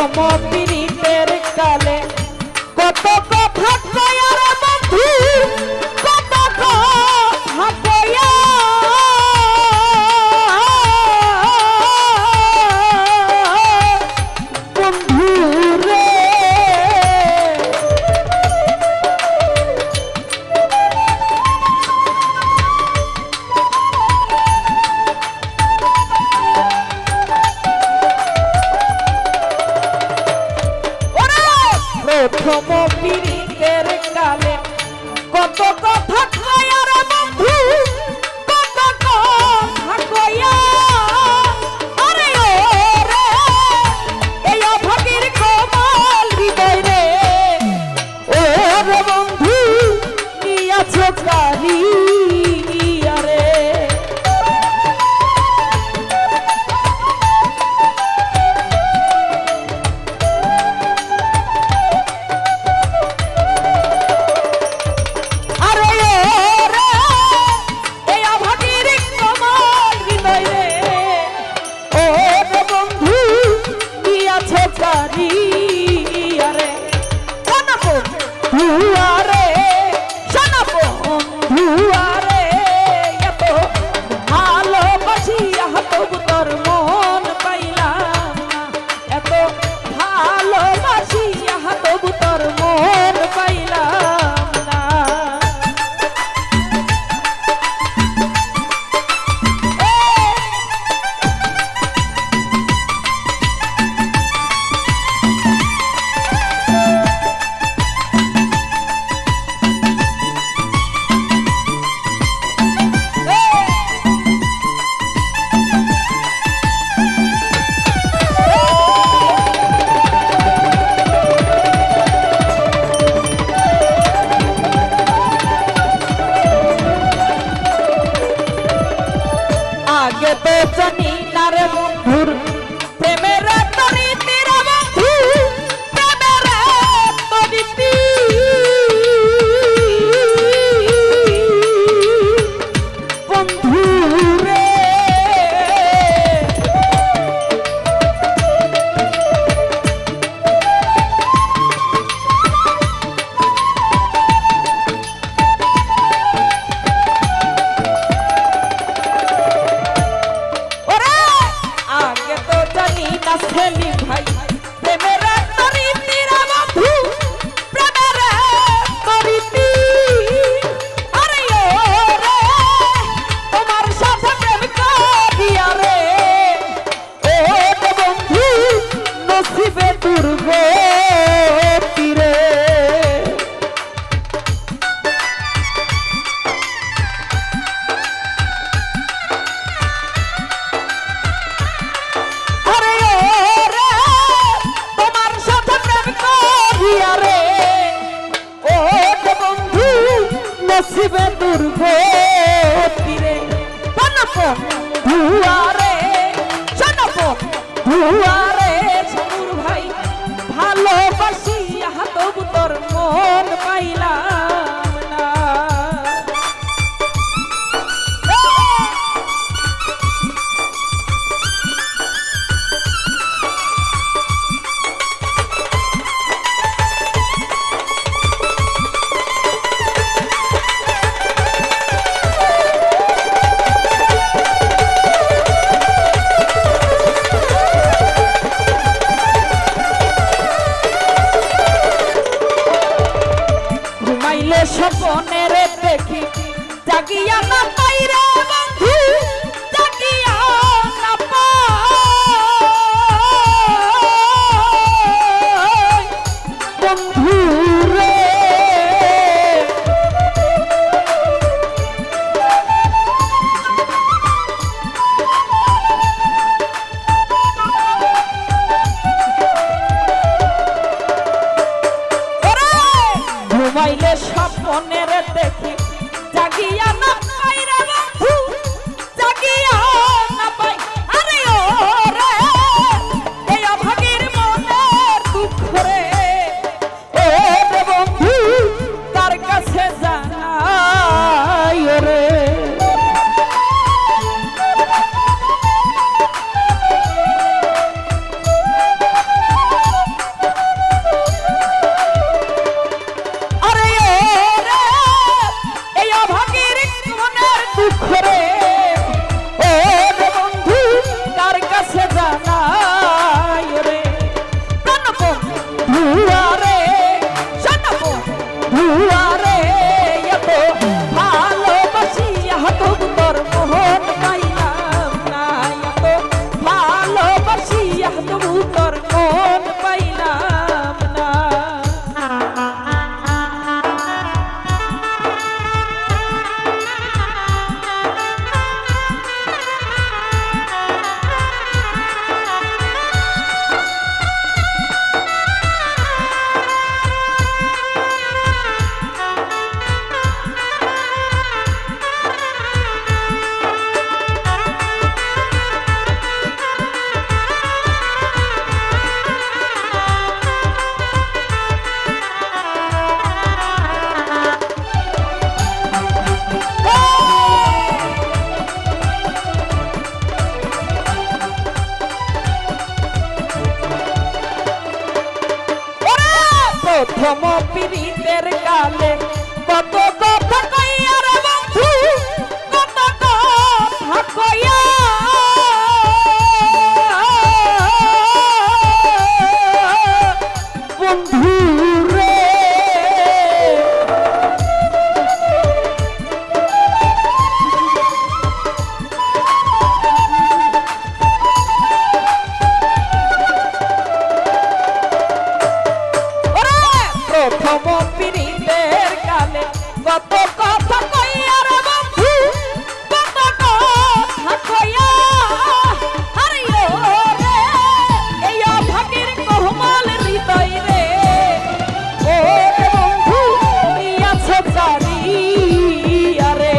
প্রথম পীড়িতের কালে কত কথা কয়া রে বন্ধু কত কথা কয়া বন্ধু রে প্রথম পীড়িতের কালে কত কথা কয়া রে বন্ধু কত কথা কয়া আরে ও রে এই অভাগীর কোমল হৃদয় রে ও রে বন্ধু নিয়াছো কারি আরে আগে তো জানি না রে বন্ধুর প্রেমের তরিতি রে বন্ধু প্রেমের তরিতি বন্ধু রে সেলিম ভাই প্রেমের তরিতি রে বন্ধু প্রেমের তরিতি আরে ও রে তোমার সাথে প্রেম করিয়া রে ও রে বন্ধু নসিবে দুর্গতি রে নসিবে দুর্গতি রে পানাপন ধুয়ারে জানাপন ধুয়ারে সমুর ভাই ভালোবাসি তবু তোর মন পাইলাম না ভাগের মনের দুঃখ রে ও বন্ধু কার কাছে জানাই রে প্রাণ বন্ধু রে শোন বন্ধু রে এত ভালোবাসিয়া তবু তোর মোহন পাইলাম না এত ভালোবাসিয়া তবু তোর মন পাইলাম না প্রথম পীড়িতের কালে কত কথা কইয়া রে বন্ধু কত কথা কইয়া বন্ধু রে প্রথম পীড়িতের কালে কত কথা কইয়া রে বন্ধু কত কথা কইয়া আরে ও রে এই ভাগের কোমল হৃদয় রে ও রে বন্ধু নিয়াছ জারিয়া রে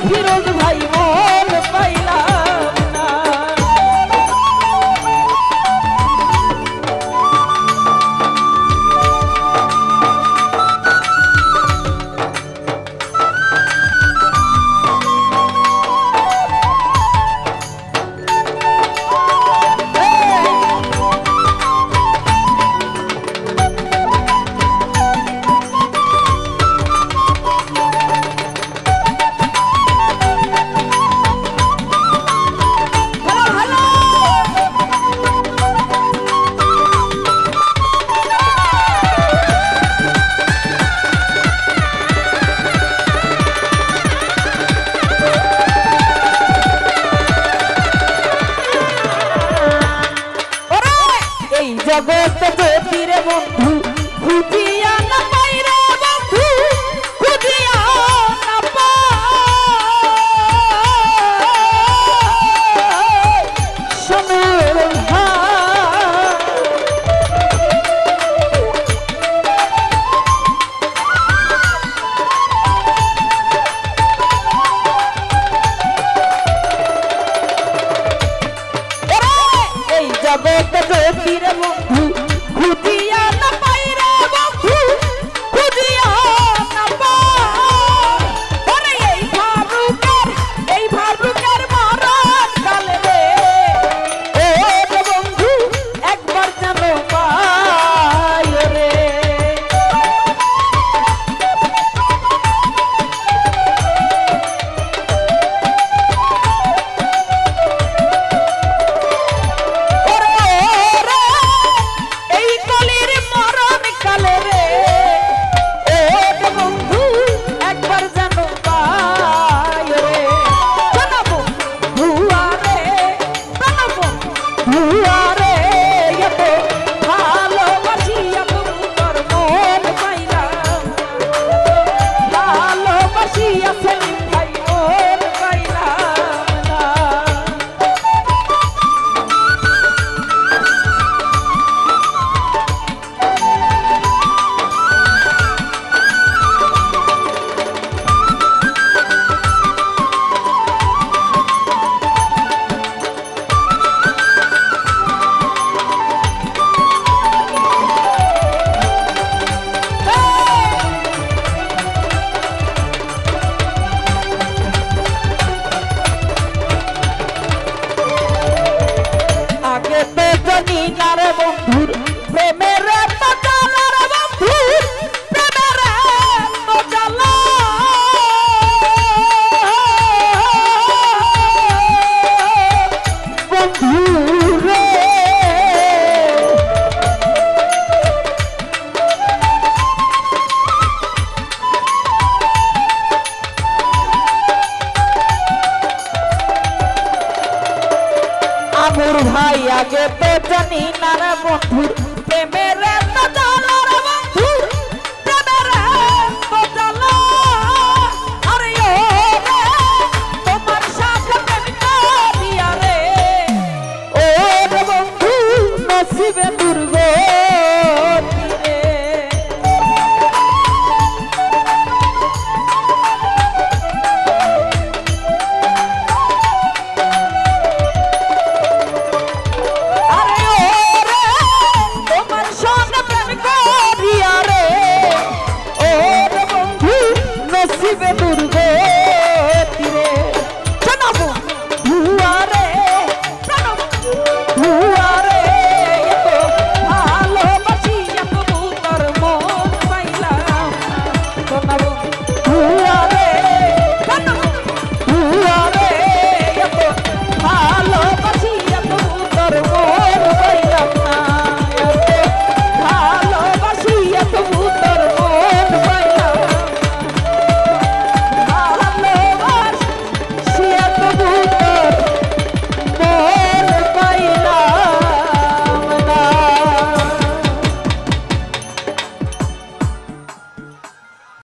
ফিরোজ ভাই মন পাইলাম না জগৎ জ্যোতির বন্ধু খুঁজি